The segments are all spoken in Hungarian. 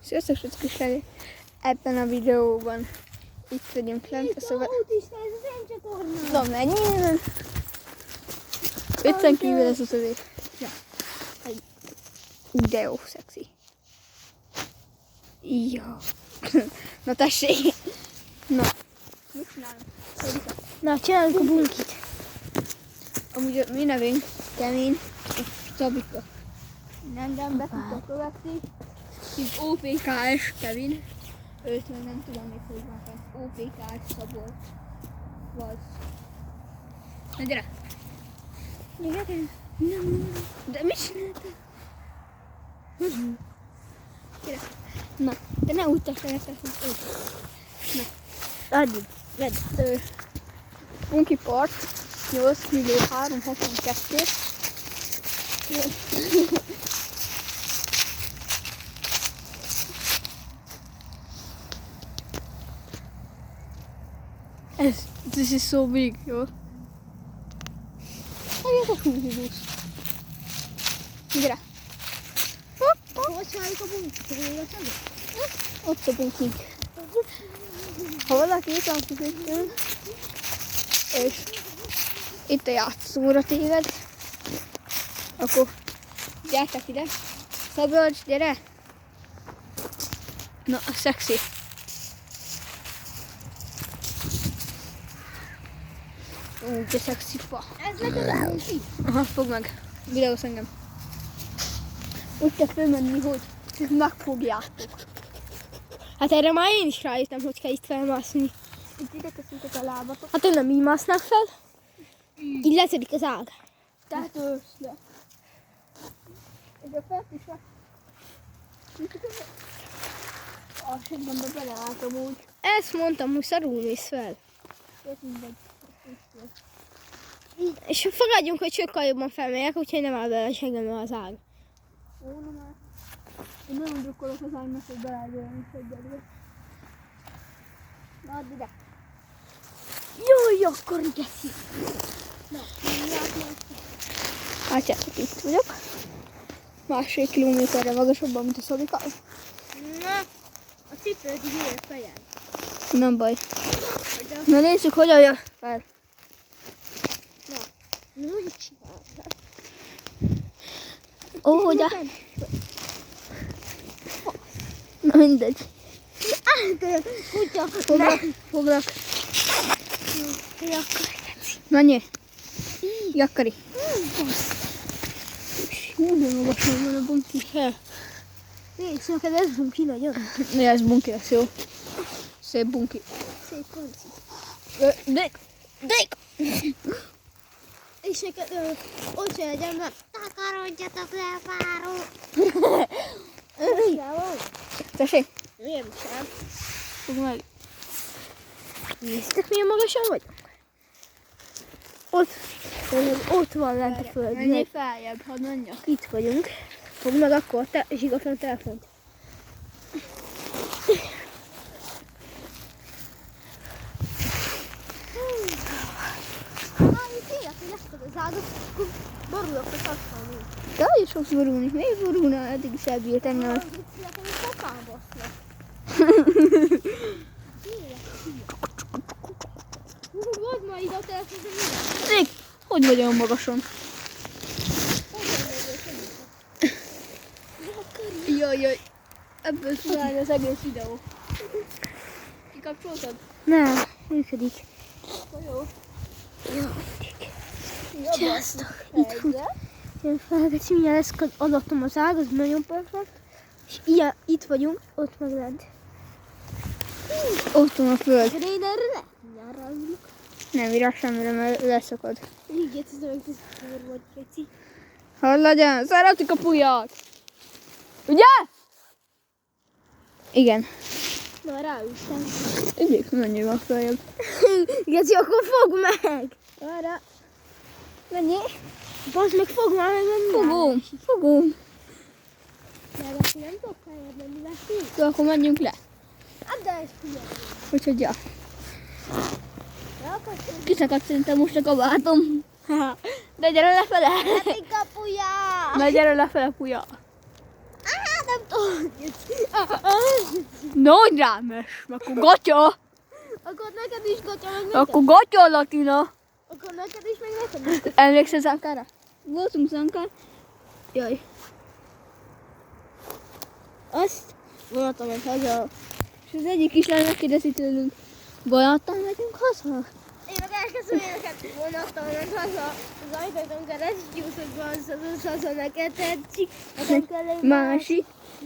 Sziasztok, srácok! Ebben a videóban itt vagyunk lent a szobában. Ez az én csatornám. Tudom, ennyi. Viccen kívül ez az övé. Ja. De jó, szexi. Jó. Na tessék. Na. Mit csinálunk? Na, csináljuk a bunkit. Amúgy a mi nevünk Kemény és Szabika. Nem be tudtok követni. Itt OPKS Kevin. Őt meg nem tudom még, hogy van fent. OPKS Szabolcs. Vagy. Na gyere! Igen? Nem. De mit csináltál? Gyere! Na, de ne úgy tessenek, hogy úgy. Na. Addig, vedd. Bunky Part 8 millió 362. This is so big, jó? Ez a húzibusz. Gyere! Hogy csináljuk a bunkit? Ott a bunkink. Ha valaki itt van közöttünk, és itt a játszóra téved, akkor gyertek ide. Szabolcs, gyere! Na, a szexi. De szexi fa. Ez neked a bunki. Aha, fogd meg. Videósz engem. Úgy kell fölmenni, hogy megfogjátok. Hát erre már én is rájöttem, hogy kell itt felmászni. Itt ide teszitek a lábatok. Hát én nem így másznak fel. Így leszedik az ág. Tehát össze. Ez a felt is van. A seggembe beleálltam úgy. Ezt mondtam, hogy szarul mész fel. Ez mindegy. És fogadjunk, hogy sokkal jobban felmegyek, úgyhogy nem áll bele a seggembe az ág. Ó, na már. Én nagyon drukkolok az ágynak, hogy belálljon is egyelőre. Na, add ide. Jaj, akkor geszi. Na, látjátok, itt vagyok. 1,5 kilométerre magasabban, mint a Szabika. Na, a cipőd így ér fejed. Nem baj. Na nézzük, hogyan jön fel. Na, úgy csinálod. Ó, hogy a... Na mindegy. Kutya. Foglak. Menjél. Jakkari. Hú, de magasan van a bunki. Nézd, neked ez bunki nagyon. Ja, ez bunki lesz, jó. Szép bunki. Szép konci. Dék! És neked ott se legyen, mert takarodjatok le, fáró. Tessék, Miért sem? fogd meg. Néztek, milyen magasan vagy? Ott van lent a föld. Menjél feljebb, hadd menjek. Itt vagyunk. Fogd meg akkor, zsigafon a telefont. Borulok a szakszalni. De is fogsz borulni. Miért borulna? Eddig is elbírt engem. Nekem is papám baszlak. Vagy ma ide a telefont, de minden. Dék, hogy vagy olyan magason? Jaj, ebből szól az egész videó. Kikapcsoltad? Nem, működik. Jó. Sziasztok, itt fut. Én felgeci, milyen lesz, adottam az ág, az nagyon perfekt. És ilyen, itt vagyunk, ott meg lent. Ott van a föld. De én erre le? Nyárra ülök. Nem írás semmire, mert leszakad. Igen, ez olyan kis volt, Keci. Halladján, szeretik a pujját! Ugye? Igen. Na, ráültem. Ügyék, menjél már feljebb. Geci, akkor fogd meg! Arra. Menjél. Bazd meg, fogd már meg, Fogom. Mert azt nem tudok feljebb menni, veszi? Jó, akkor menjünk le. Hát de ez figyelj. Úgyhogy ja. Rakadsz, Kiszakadt szerintem most a kabátom. De gyere lefele. hogy kapuja! Na gyere lefele, puja. Nem tudom. Nagy rámes, akkor gatya. Akkor neked is gatya, meg neked. Akkor gatya, Latina. Akkor neked is, meg neked is. Emlékszel Zankára? Voltunk Zankár. Jaj. Azt vonattal ment haza. És az egyik kislány megkérdezi tőlünk, vonattal megyünk haza? Én meg elkezdtem éneket vonattal ment haza. Az ajtóton keresztül, hogy van haza neked tetszik. Nekem kell egy Másik.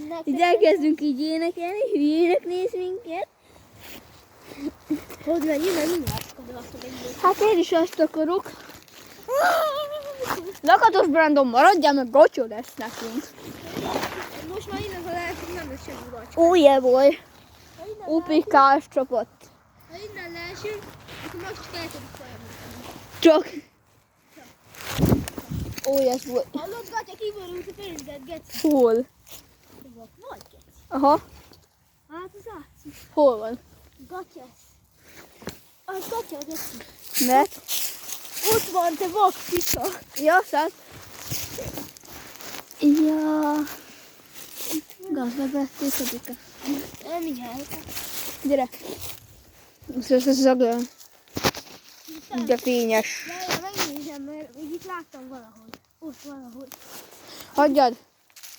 Neked Így elkezdünk így énekelni, hülyének néz minket. hogy menjünk, mert mindjárt kapcsolatban egy. Hát én is azt akarok. Lakatos Brandon, maradjál, meg gatyó lesz nekünk. Most már innen, ha lehetünk, nem lesz semmi gatyó. Oh yeah boy. UPK-s csapat. Ha innen leesünk, akkor most csak el tudjuk folyamodni. Csak. Oh yes boy. Hallod, gatya, kiborult a pénzed, geci. Hol? Vagy, geci. Aha. Hát az látszik. Hol van? Gatyász. Az gatya, geci. Mert? Ott van, te vakpica. Ja, szállt. Ja. Gazdag vették a bika. Nem igen. Gyere. Ez zaglón. De fényes. De megnézem, mert még itt láttam valahol. Ott valahol. Hagyjad.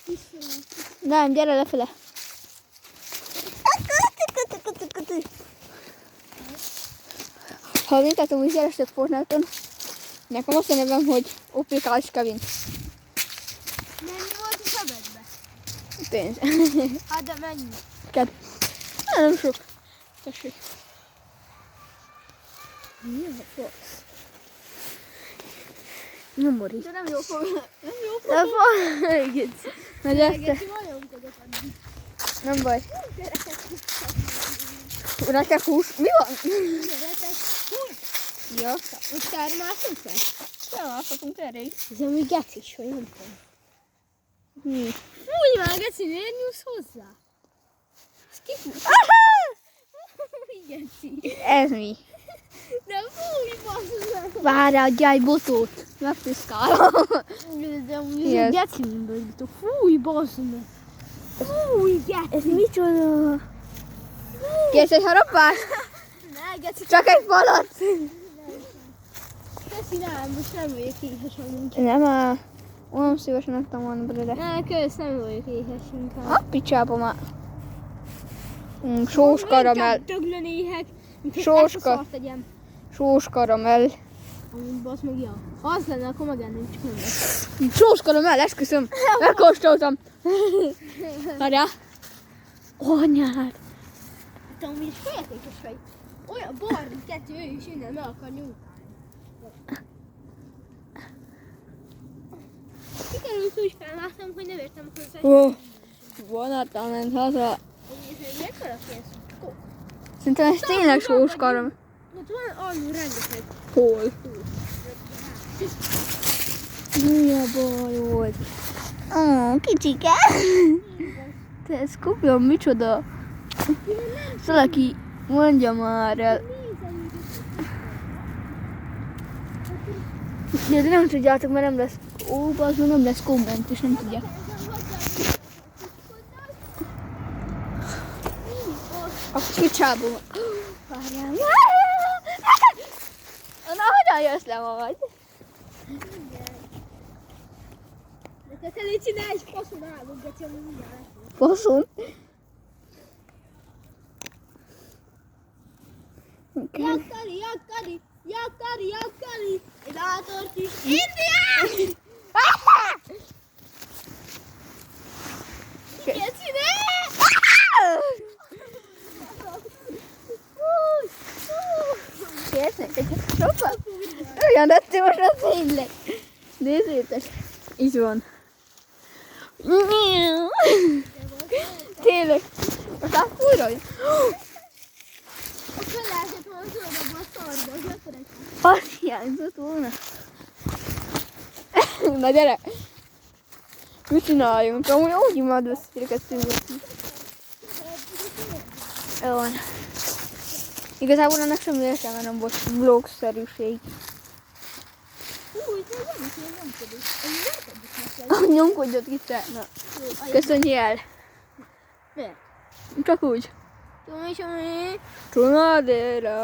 Visszajön. Nem, gyere lefele. Ha minket amúgy kerestek Fortnite-on, nekem azt a nevem, hogy OPK-s Kevin. Mennyi volt a sebedbe? Pénz. Hát de mennyi? Nem sok. Tessék. Mi a fasz? Nyomori. De nem jó fog. Nem jó fog. Nem fog. Geci. Na gyere. Geci, nagyon kodok addig. Nem baj. Retek hús. Mi van? Gyeretek, húgy! Ja. Most tármászunk fel? Felmászhatunk erre is. Ez amúgy gecis, vagy nem tudom. Mi? Fúj már, geci, miért nyúlsz hozzá? Ez kifúj. Geci. Ez mi? De fúj, basszus! Várjál, adjál egy botót. Megpiszkálom. De amúgy Yes. ez geci mindegyik. Fúj, basszus! Fúj, geci! Ez micsoda? Kérsz egy harapást? Ne, geci! Csak egy falat. Köszi, nem, most nem vagyok éhes amúgy. Nem áll. Olyan szívesen adtam volna bele. Ne, kösz, nem vagyok éhes inkább. A picsába már. Sós karamell. Inkább döglön éhek, mint hogy Sós ezt a ka- szart tegyem. Sós karamell. Amúgy basz meg, ja. Ha az lenne, akkor megenném, csak nem lesz. Sós karamell, esküszöm. Megkóstoltam. Várjál. Anyád. Te amúgy is féltékes vagy. Olyan barni kettő, ő is innen meg akar nyújtani. Sikerült úgy felmásztam, hogy nem értem hozzá. Vonattal ment haza. Ez mekkora pénz? Szerintem ez tényleg sós karamell. Ott van alul rengeteg. Hol? Mi a baj volt? Ó, kicsike. Te ez kopja, micsoda? Szalaki, mondja már el. De nem tudjátok, mert nem lesz. Ó, az nem lesz komment, és nem tudják. A picsába van. Várjál. Na, hogyan jössz le magad? De te elé csinálj egy faszon állunk, de csak mindjárt. Faszon. Jakkari, jakkari, jakkari, jakkari. Egy átort is. Indián! Geci, ne! Kérsz egy sokkal? Olyan tetsző most az tényleg. Nézzétek. Így van. Tényleg. Most már fújra, hogy... Akkor lehetett volna tudod abban a szarba, hogy akkor egy... Az hiányzott volna. Na gyere. Mit csináljunk? Amúgy úgy imád összetéreket színvetni. Jó van. Igazából annak semmi értelme nem volt vlog-szerűség. Új, te nem is nyomkodik. Ez nem Nyomkodjad ki te. Na. Köszönj el. Miért? Csak úgy. Csumi, csumi. Csonadéra.